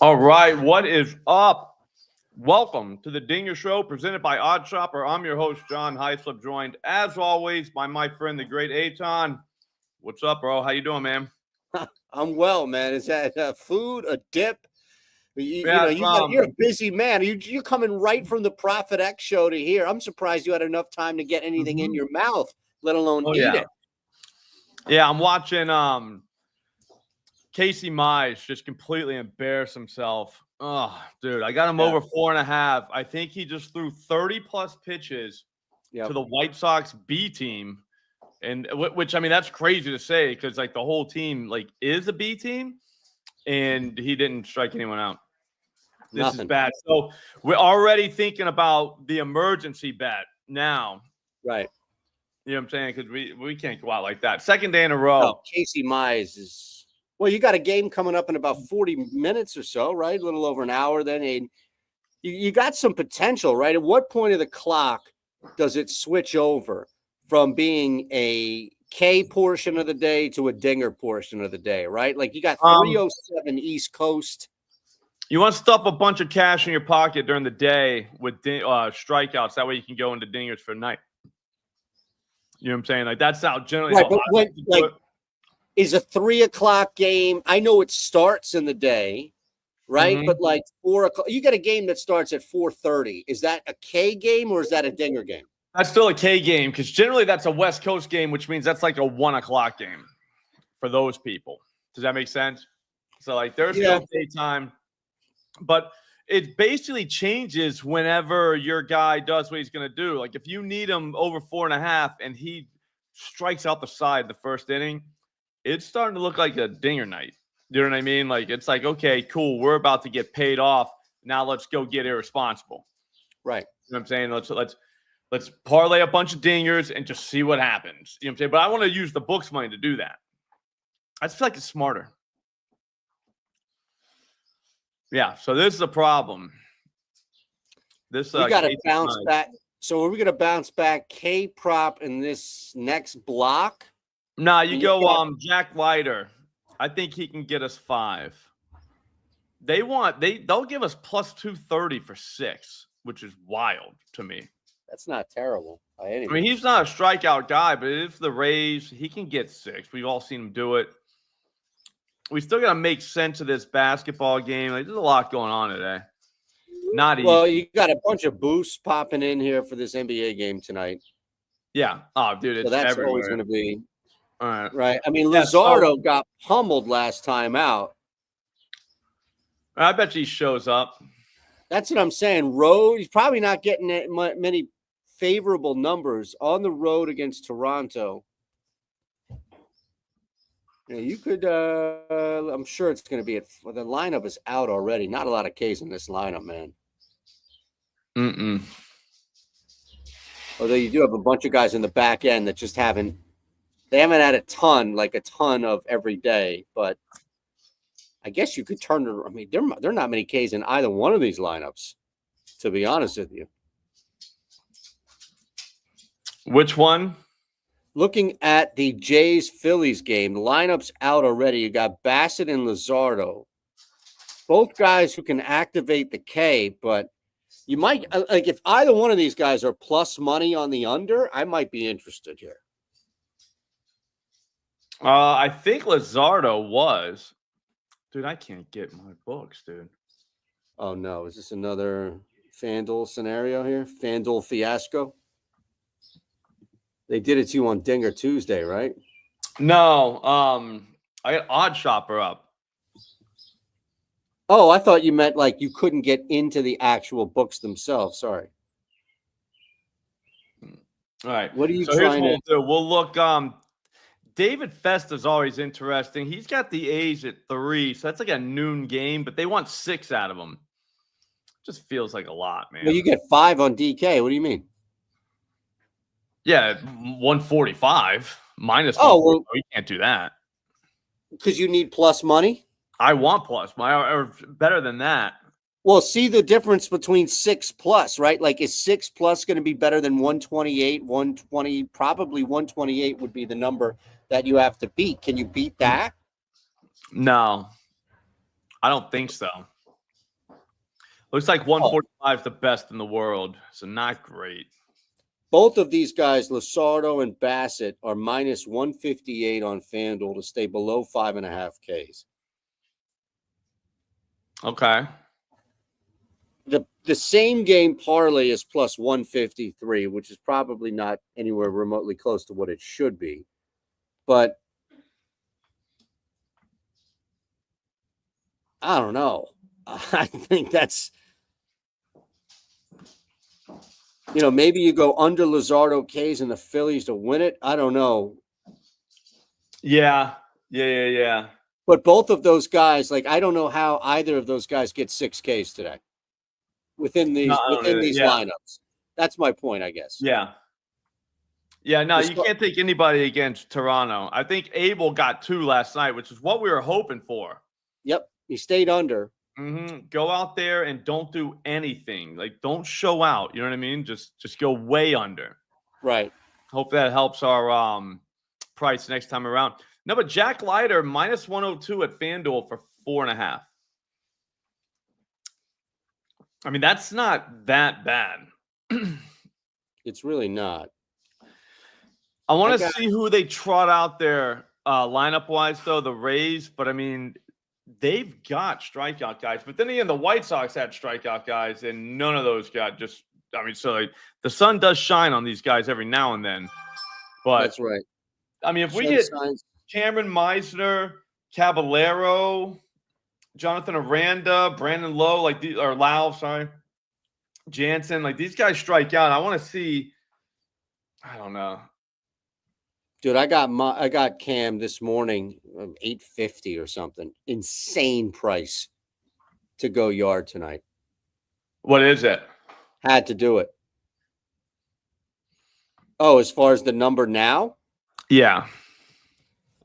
All right, what is up? Welcome to the Dinger Show presented by OddsShopper. I'm your host, John Hyslop, joined as always by my friend, the great Aton. What's up, bro? How you doing, man? I'm well, man. Is that food, a dip? Yeah, You're a busy man. You're coming right from the Profit X show to here. I'm surprised you had enough time to get anything in your mouth, let alone eat it. Yeah, I'm watching Casey Mize just completely embarrass himself. Oh, dude, I got him over 4.5. I think he just threw 30-plus pitches to the White Sox B team. And which, I mean, that's crazy to say because, like, the whole team, like, is a B team, and he didn't strike anyone out. This is bad. So we're already thinking about the emergency bet now. Right. You know what I'm saying? Because we can't go out like that. Second day in a row. No, Casey Mize is – well, you got a game coming up in about 40 minutes or so, right? A little over an hour then. And you got some potential, right? At what point of the clock does it switch over from being a K portion of the day to a dinger portion of the day, right? Like you got 307 East Coast. You want to stuff a bunch of cash in your pocket during the day with strikeouts. That way you can go into dingers for the night. You know what I'm saying? Like that's how generally. Right, but when, like, is a 3 o'clock game? I know it starts in the day, right? Mm-hmm. But like 4 o'clock, you get a game that starts at 4:30. Is that a K game or is that a dinger game? That's still a K game because generally that's a West Coast game, which means that's like a 1 o'clock game for those people. Does that make sense? So like there's still daytime, but it basically changes whenever your guy does what he's going to do. Like if you need him over 4.5 and he strikes out the side the first inning, it's starting to look like a dinger night. You know what I mean? Like it's like, okay, cool. We're about to get paid off. Now let's go get irresponsible. Right. You know what I'm saying? Let's parlay a bunch of dingers and just see what happens. You know what I'm saying? But I want to use the books money to do that. I just feel like it's smarter. Yeah, so this is a problem. This we got to bounce back. So are we going to bounce back K prop in this next block? Nah, you go Jack Leiter. I think he can get us 5. They'll give us plus 230 for 6, which is wild to me. That's not terrible by any means. I mean, he's not a strikeout guy, but if the Rays, he can get 6. We've all seen him do it. We still got to make sense of this basketball game. Like, there's a lot going on today. Not easy. Well, you got a bunch of boosts popping in here for this NBA game tonight. Yeah. Oh, dude, it's that's everywhere. Always going to be. All right. Right. I mean, Luzardo got pummeled last time out. I bet he shows up. That's what I'm saying. Road, he's probably not getting many favorable numbers on the road against Toronto. Yeah, you could. I'm sure it's going to be the lineup is out already. Not a lot of Ks in this lineup, man. Although you do have a bunch of guys in the back end that just haven't had a ton of every day. But I guess you could turn it. I mean, there are not many Ks in either one of these lineups, to be honest with you. Which one? Looking at the Jays-Phillies game, the lineup's out already. You got Bassett and Luzardo. Both guys who can activate the K, but you might – like if either one of these guys are plus money on the under, I might be interested here. I think Luzardo was. Dude, I can't get my books, dude. Oh, no. Is this another FanDuel scenario here? FanDuel fiasco? They did it to you on Dinger Tuesday, right? No. I got OddsShopper up. Oh, I thought you meant like you couldn't get into the actual books themselves. Sorry. All right. What are you trying to do? We'll look. David Festa's always interesting. He's got the A's at 3, so that's like a noon game, but they want 6 out of him. Just feels like a lot, man. Well, you get 5 on DK. What do you mean? Yeah, 145 minus. Oh, well, you can't do that because you need plus money. I want plus money, or better than that. Well, see the difference between 6 plus, right? Like, is 6 plus going to be better than 128, 120? Probably 128 would be the number that you have to beat. Can you beat that? No, I don't think so. Looks like 145 is the best in the world, so not great. Both of these guys, Lusardo and Bassett, are minus 158 on FanDuel to stay below 5.5 Ks. Okay. The same game parlay is plus 153, which is probably not anywhere remotely close to what it should be. But I don't know. I think that's, maybe you go under Luzardo K's and the Phillies to win it. I don't know. Yeah. But both of those guys, I don't know how either of those guys get 6 Ks today within these lineups. That's my point, I guess. Yeah. No, you can't take anybody against Toronto. I think Abel got 2 last night, which is what we were hoping for. Yep. He stayed under. Go out there and don't do anything. Don't show out. You know what I mean? Just go way under. Right. Hope that helps our price next time around. No, but Jack Leiter minus 102 at FanDuel for 4.5. I mean, that's not that bad. It's really not. I want to see who they trot out there lineup-wise, though, the Rays. But, I mean, they've got strikeout guys. But then again, the White Sox had strikeout guys, and none of those got just – I mean, so the sun does shine on these guys every now and then. But that's right. I mean, if we get Cameron Meisner, Caballero, Jonathan Aranda, Brandon Lowe, Jansen, these guys strike out. I want to see – I don't know. Dude, I got Cam this morning, $850 or something. Insane price to go yard tonight. What is it? Had to do it. Oh, as far as the number now? Yeah.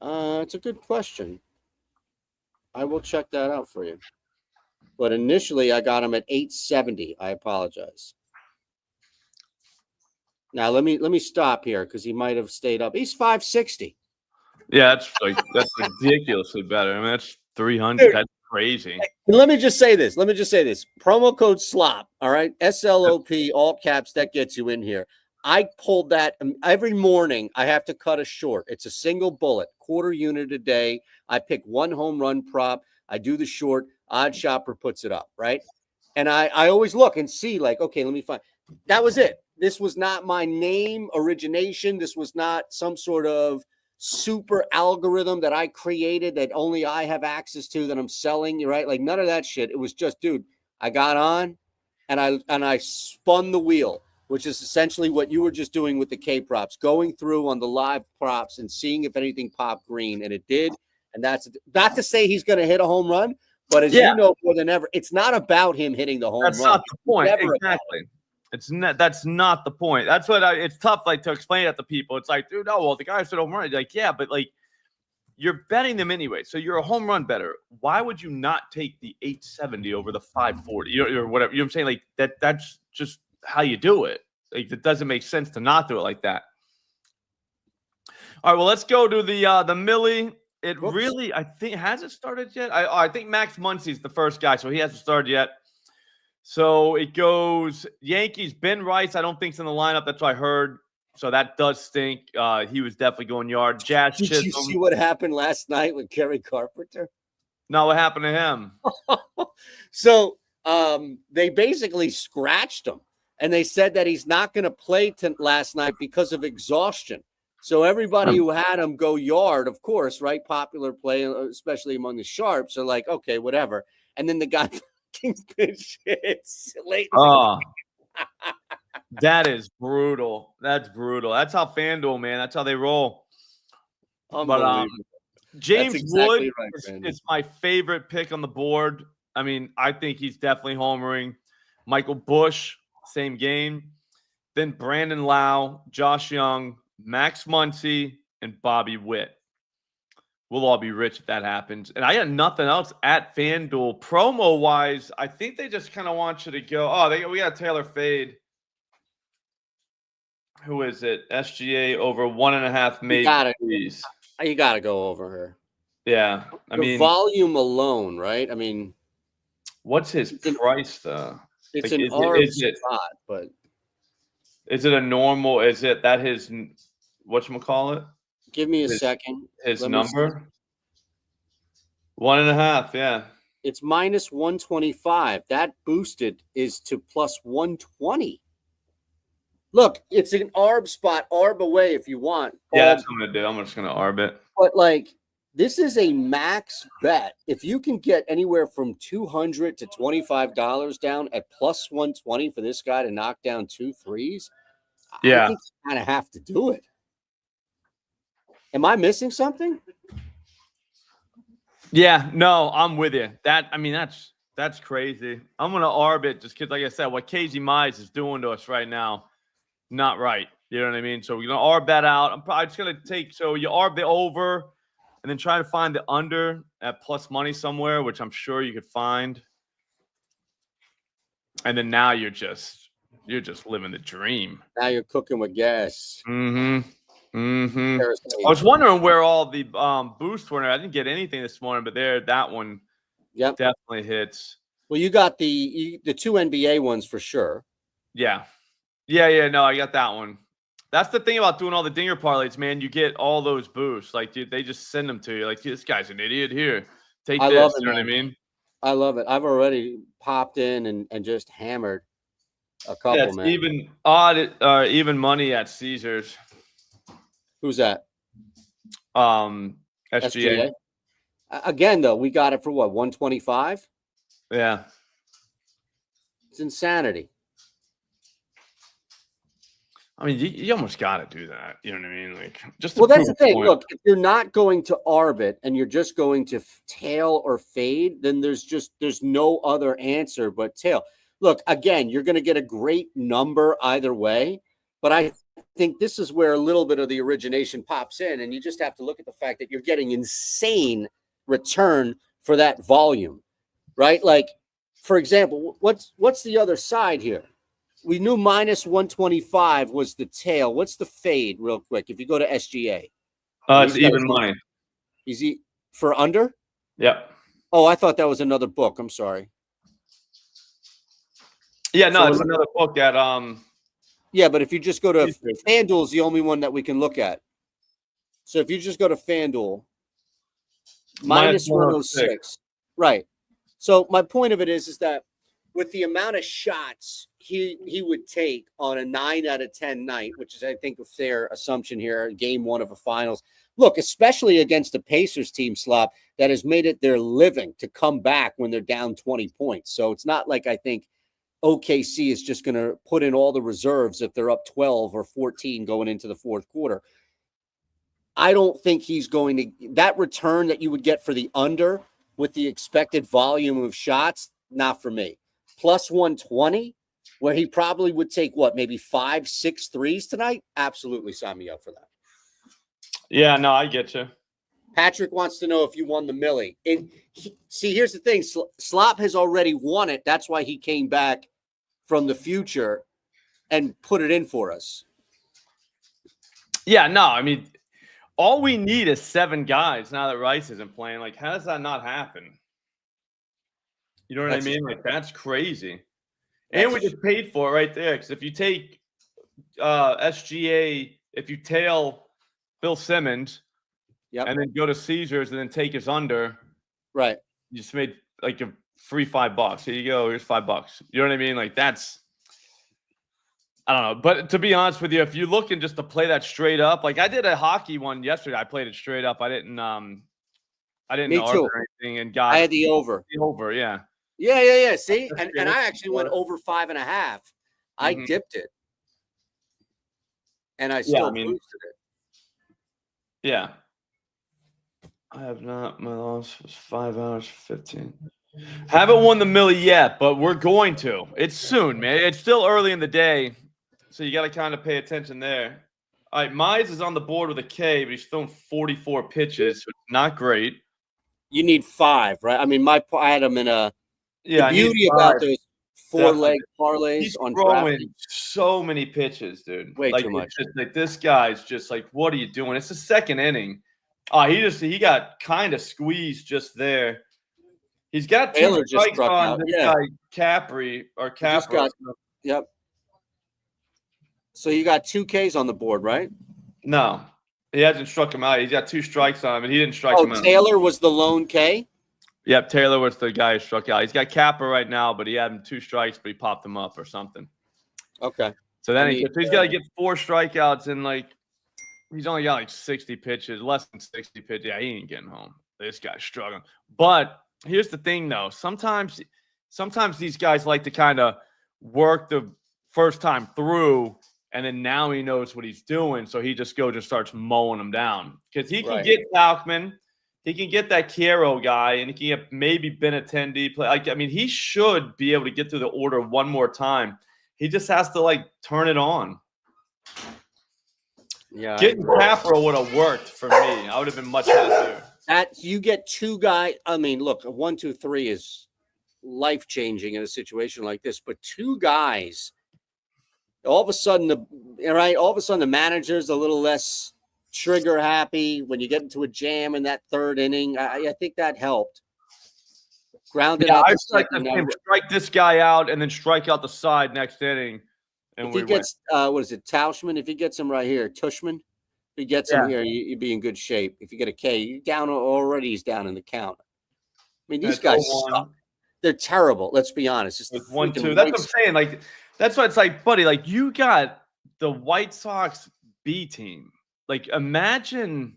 It's a good question. I will check that out for you. But initially, I got him at 870. I apologize. Now let me stop here because he might have stayed up. He's 560. Yeah, that's ridiculously better. I mean, that's 300. Dude, that's crazy. Let me just say this. Promo code SLOP. All right, SLOP, all caps. That gets you in here. I pulled that every morning. I have to cut a short. It's a single bullet, quarter unit a day. I pick one home run prop. I do the short. OddsShopper puts it up, right? And I always look and see, okay, let me find. That was it. This was not my name origination. This was not some sort of super algorithm that I created that only I have access to that I'm selling, right? None of that shit. It was just, dude, I got on and I spun the wheel, which is essentially what you were just doing with the K props, going through on the live props and seeing if anything popped green. And it did. And that's not to say he's going to hit a home run, but as you know more than ever, it's not about him hitting the home run. That's not the point. Exactly. That's not the point. That's what it's tough to explain that to people. It's like, dude, the guys hit home run. Yeah, but you're betting them anyway. So you're a home run better. Why would you not take the 870 over the 540? Or whatever. You know what I'm saying? That's just how you do it. It doesn't make sense to not do it like that. All right, well, let's go to the Millie. It really, I think, has it started yet? I think Max Muncy's the first guy, so he hasn't started yet. So it goes Yankees, Ben Rice. I don't think's in the lineup. That's what I heard. So that does stink. He was definitely going yard. Jazz Did Chisholm. You see what happened last night with Kerry Carpenter? No, what happened to him? So they basically scratched him, and they said that he's not going to play last night because of exhaustion. So everybody who had him go yard, of course, right? Popular play, especially among the sharps, are like, okay, whatever. And then the guy pitch hits late. Oh, that is brutal. That's brutal. That's how FanDuel, man. That's how they roll. But James Wood is my favorite pick on the board. I mean, I think he's definitely homering. Michael Busch, same game. Then Brandon Lau, Josh Young, Max Muncy, and Bobby Witt. We'll all be rich if that happens. And I got nothing else at FanDuel. Promo-wise, I think they just kind of want you to go, we got Taylor Fade. Who is it? SGA over 1.5 made threes. You got to go over her. Yeah. The volume alone, right? I mean, What's his price though? It's like, an arb spot, but is it a normal? Is it that his whatchamacallit? Give me a second. His number 1.5. Yeah, it's minus 125. That boosted is to plus 120. Look, it's an arb spot, arb away if you want. Yeah, that's what I'm gonna do. I'm just gonna arb it. But like, this is a max bet. If you can get anywhere from $200 to $25 down at plus 120 for this guy to knock down 2 threes, I think you kind of have to do it. Am I missing something? Yeah, no, I'm with you. That's crazy. I'm gonna arb it just because, like I said, what Casey Mize is doing to us right now, not right. You know what I mean? So we're gonna arb that out. I'm probably just gonna take. So you arb the over, and then try to find the under at plus money somewhere, which I'm sure you could find. And then now you're just living the dream. Now you're cooking with gas. Mm-hmm. Mm-hmm. I was wondering where all the boosts were. I didn't get anything this morning, but that one definitely hits. Well, you got the 2 NBA ones for sure. Yeah. No, I got that one. That's the thing about doing all the dinger parlays, man. You get all those boosts. Like, dude, they just send them to you. Like, this guy's an idiot. Here, take this. Love it, you know man. What I mean? I love it. I've already popped in and just hammered a couple, yeah, it's man. Even money at Caesars. Who's that? SGA. Again, though, we got it for what, 125? Yeah. It's insanity. I mean, you almost got to do that. You know what I mean? Like, just that's the thing. Look, if you're not going to arb it and you're just going to tail or fade, then there's no other answer but tail. Look, again, you're going to get a great number either way, but I think this is where a little bit of the origination pops in, and you just have to look at the fact that you're getting insane return for that volume, right? Like, for example, what's the other side here? We knew minus 125 was the tail. What's the fade, real quick? If you go to SGA, it's even money. Is he for under? Yep. Oh, I thought that was another book. I'm sorry. Yeah, no, it's another book at Yeah, but if you just go to FanDuel, is the only one that we can look at. So if you just go to FanDuel, minus 106. Right. So my point of it is that with the amount of shots he would take on a 9 out of 10 night, which is, I think, a fair assumption here, game 1 of a finals. Look, especially against a Pacers team, Slop, that has made it their living to come back when they're down 20 points. So it's not like I think OKC is just going to put in all the reserves if they're up 12 or 14 going into the fourth quarter. I don't think he's going to – that return that you would get for the under with the expected volume of shots, not for me. Plus 120, where he probably would take, what, maybe 5-6 threes tonight? Absolutely sign me up for that. Yeah, no, I get you. Patrick wants to know if you won the Millie. See, here's the thing. Slop has already won it. That's why he came back from the future and put it in for us. Yeah, no, I mean, all we need is 7 guys now that Rice isn't playing. Like, how does that not happen? You know what I mean? Like, that's crazy. And we just paid for it right there. Because if you take SGA, if you tail Bill Simmons, and then go to Caesars and then take his under, right? You just made like a free $5. Here you go. Here's $5. You know what I mean? Like, that's, I don't know. But to be honest with you, if you're looking just to play that straight up, like I did a hockey one yesterday, I played it straight up. I didn't argue or anything, and I had the over. The over, yeah. Yeah. See, and I actually went over 5.5. I dipped it, and I still boosted it. Yeah. I have not. My loss was 5 hours 15. Haven't won the Millie yet, but we're going to. It's soon, man. It's still early in the day, so you got to kind of pay attention there. All right, Mize is on the board with a K, but he's thrown 44 pitches, so it's not great. You need 5, right? I mean, I had him in a. Yeah. The beauty about those 4-leg parlays he's on throwing so many pitches, dude. Way too much. Just, like, this guy's just like, what are you doing? It's the second inning. He got kind of squeezed just there. He's got 2 Taylor just strikes struck on out. this Yeah. guy Capri or He just Capra. yep. So you got 2 Ks on the board, right? No, he hasn't struck him out. He's got 2 strikes on him, and he didn't strike him out. Taylor was the lone K? Yep, Taylor was the guy who struck out. He's got Capra right now, but he had him 2 strikes, but he popped him up or something. Okay. So then he's got to get 4 strikeouts, and he's only got 60 pitches, less than 60 pitches. Yeah, he ain't getting home. This guy's struggling. But here's the thing, though. Sometimes these guys like to kind of work the first time through, and then now he knows what he's doing, so he just starts mowing them down. Because he can get Tauchman, he can get that Chiaro guy, and he can get maybe Benintendi play. He should be able to get through the order one more time. He just has to turn it on. Yeah, getting Capra would have worked for me. I would have been much happier. You get 2 guys. I mean, look, 1, 2, 3 is life changing in a situation like this, but 2 guys. All of a sudden, the manager's a little less trigger happy when you get into a jam in that 3rd inning. I think that helped. Grounded out. I like to him strike this guy out and then strike out the side next inning. And if he gets, what is it, Tauchman? If he gets him right here, Tushman. If he gets him here, you'd be in good shape. If you get a K, you're down already. He's down in the count. I mean, these guys suck. They're terrible. Let's be honest. It's 1-2. That's what I'm saying. That's why it's buddy. You got the White Sox B team. Imagine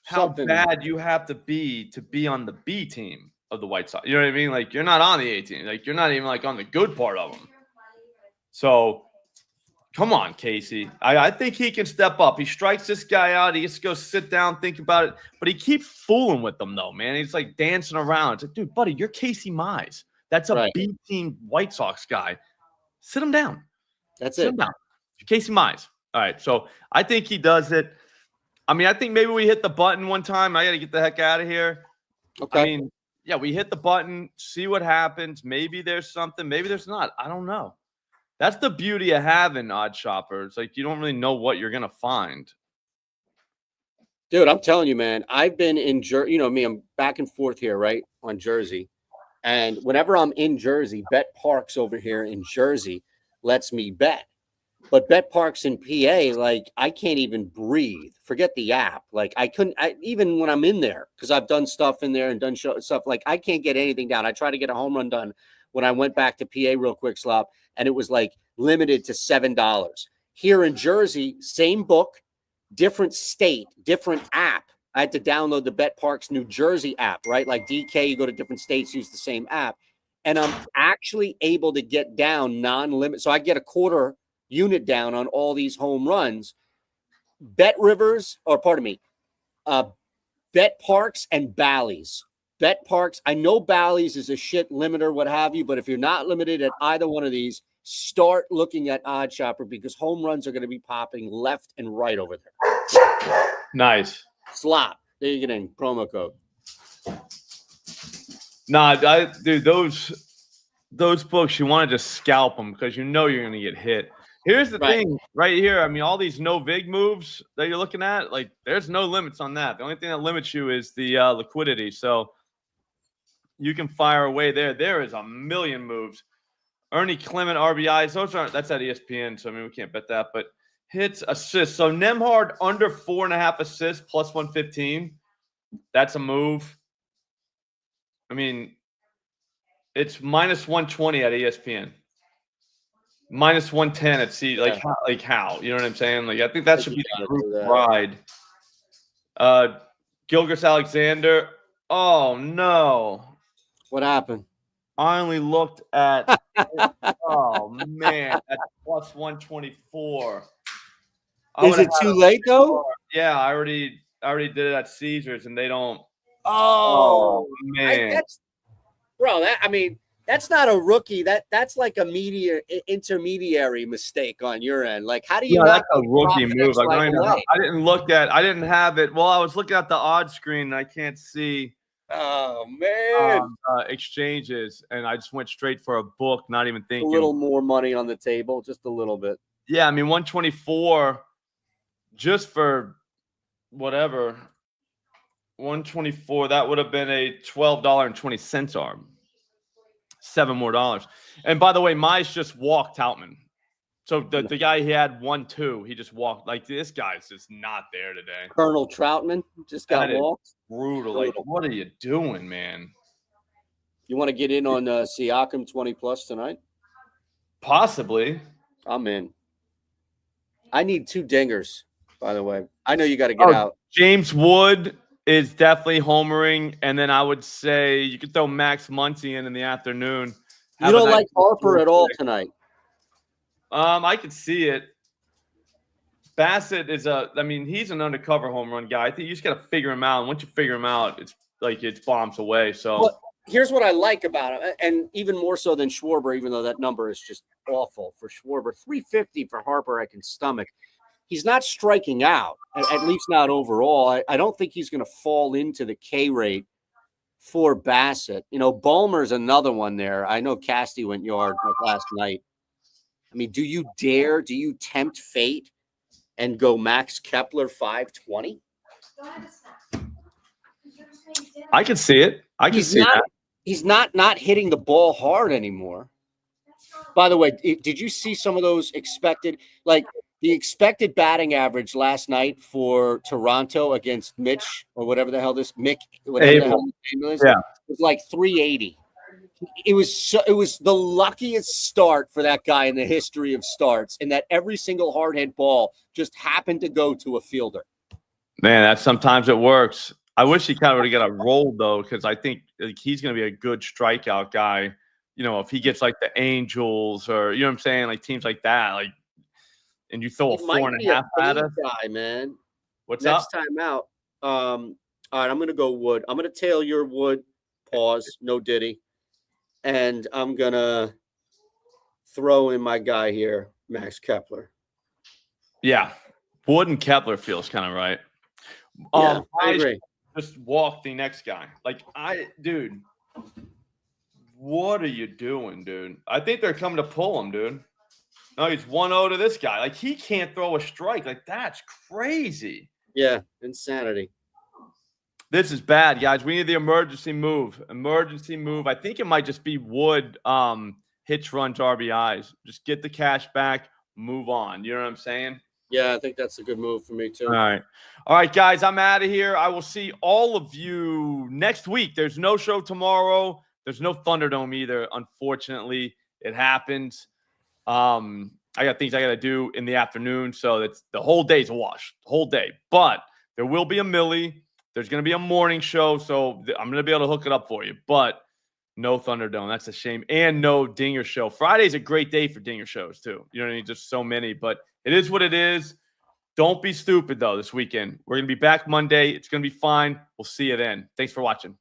how bad you have to be on the B team of the White Sox. You know what I mean? You're not on the A team. You're not even on the good part of them. So, come on, Casey. I think he can step up. He strikes this guy out. He just goes sit down, think about it. But he keeps fooling with them, though, man. He's dancing around. It's dude, buddy, you're Casey Mize. That's a B team White Sox guy. Sit him down. Sit him down. Casey Mize. All right. So I think he does it. I think maybe we hit the button one time. I got to get the heck out of here. Okay. We hit the button, see what happens. Maybe there's something. Maybe there's not. I don't know. That's the beauty of having OddsShopper. It's you don't really know what you're going to find. Dude, I'm telling you, man, I've been in Jersey. You know me, I'm back and forth here, right, on Jersey. And whenever I'm in Jersey, Bet Parks over here in Jersey lets me bet. But Bet Parks in PA, I can't even breathe. Forget the app. Even when I'm in there, because I've done stuff in there and done stuff, I can't get anything down. I tried to get a home run done when I went back to PA real quick, Slop, and it was limited to $7. Here in Jersey, same book, different state, different app. I had to download the Bet Parks New Jersey app, right? DK, you go to different states, use the same app. And I'm actually able to get down non-limit. So I get a quarter unit down on all these home runs. Bet Parks and Bally's. Bet Parks, I know Bally's is a shit limiter, what have you, but if you're not limited at either one of these, start looking at OddsShopper because home runs are going to be popping left and right over there. Nice. Slop. There you get in promo code. Dude, those books, you want to just scalp them because you know you're going to get hit. Here's the thing right here. All these no vig moves that you're looking at, there's no limits on that. The only thing that limits you is the liquidity. So you can fire away there. There is a million moves. Ernie Clement RBIs. That's at ESPN. So we can't bet that. But hits, assists. So Nemhard under 4.5 assists plus 115. That's a move. It's minus 120 at ESPN. Minus 110 at C. How? You know what I'm saying? I think that should be the group ride. Gilgris Alexander. Oh no. What happened? I only looked at oh man, that's plus 124. Is it too late though? Yeah, I already did it at Caesars and they don't. Oh man. That's not a rookie. That's a intermediary mistake on your end. How do you? That's a rookie move. I didn't have it. Well, I was looking at the odd screen and I can't see. Oh man! Exchanges, and I just went straight for a book, not even thinking. A little more money on the table, just a little bit. Yeah, 124, just for whatever. 124. That would have been a $12.20 arm. $7 more. And by the way, Mize just walked Tautman. So the guy he had 1-2, he just walked. Like, this guy's just not there today. Colonel Troutman just got walked. Brutal. Like, what are you doing, man? You want to get in on Siakam 20+ tonight? Possibly. I'm in. I need 2 dingers, by the way. I know you got to get out. James Wood is definitely homering, and then I would say you could throw Max Muncy in the afternoon. You don't like Harper at all tonight? I could see it. Bassett is he's an undercover home run guy. I think you just got to figure him out. And once you figure him out, it's bombs away. So well, here's what I like about him, and even more so than Schwarber, even though that number is just awful for Schwarber. 350 for Harper, I can stomach. He's not striking out, at least not overall. I don't think he's going to fall into the K rate for Bassett. You know, Ballmer's another one there. I know Casty went yard last night. I mean, do you tempt fate and go Max Kepler 520? I can see it. I can see that. He's not hitting the ball hard anymore. By the way, did you see some of those expected, like the expected batting average last night for Toronto against Mitch or whatever the hell Mick, whatever the hell his name is? Yeah. It was like 380. It was the luckiest start for that guy in the history of starts, and that every single hard hit ball just happened to go to a fielder. Man, that sometimes it works. I wish he kind of would have got a roll though, because I think he's going to be a good strikeout guy. You know, if he gets like the Angels or you know what I'm saying, like teams like that, like, and you throw a 4.5 at us, guy, man. What's next time out? All right, I'm going to go Wood. I'm going to tail your Wood. Pause. No Diddy. And I'm going to throw in my guy here, Max Kepler. Yeah. Wood and Kepler feels kind of right. Yeah, I agree. Just walk the next guy. Like, dude, what are you doing, dude? I think they're coming to pull him, dude. No, he's 1-0 to this guy. Like, he can't throw a strike. Like, that's crazy. Yeah, insanity. This is bad, guys. We need the emergency move. Emergency move. I think it might just be Wood hits, runs, RBIs. Just get the cash back, move on. You know what I'm saying? Yeah, I think that's a good move for me too. All right, guys. I'm out of here. I will see all of you next week. There's no show tomorrow. There's no Thunderdome either. Unfortunately, it happens. I got things I got to do in the afternoon, so that's the whole day's a wash. The whole day. But there will be a Millie. There's going to be a morning show, so I'm going to be able to hook it up for you. But no Thunderdome. That's a shame. And no Dinger show. Friday's a great day for Dinger shows, too. You know what I mean? Just so many. But it is what it is. Don't be stupid, though, this weekend. We're going to be back Monday. It's going to be fine. We'll see you then. Thanks for watching.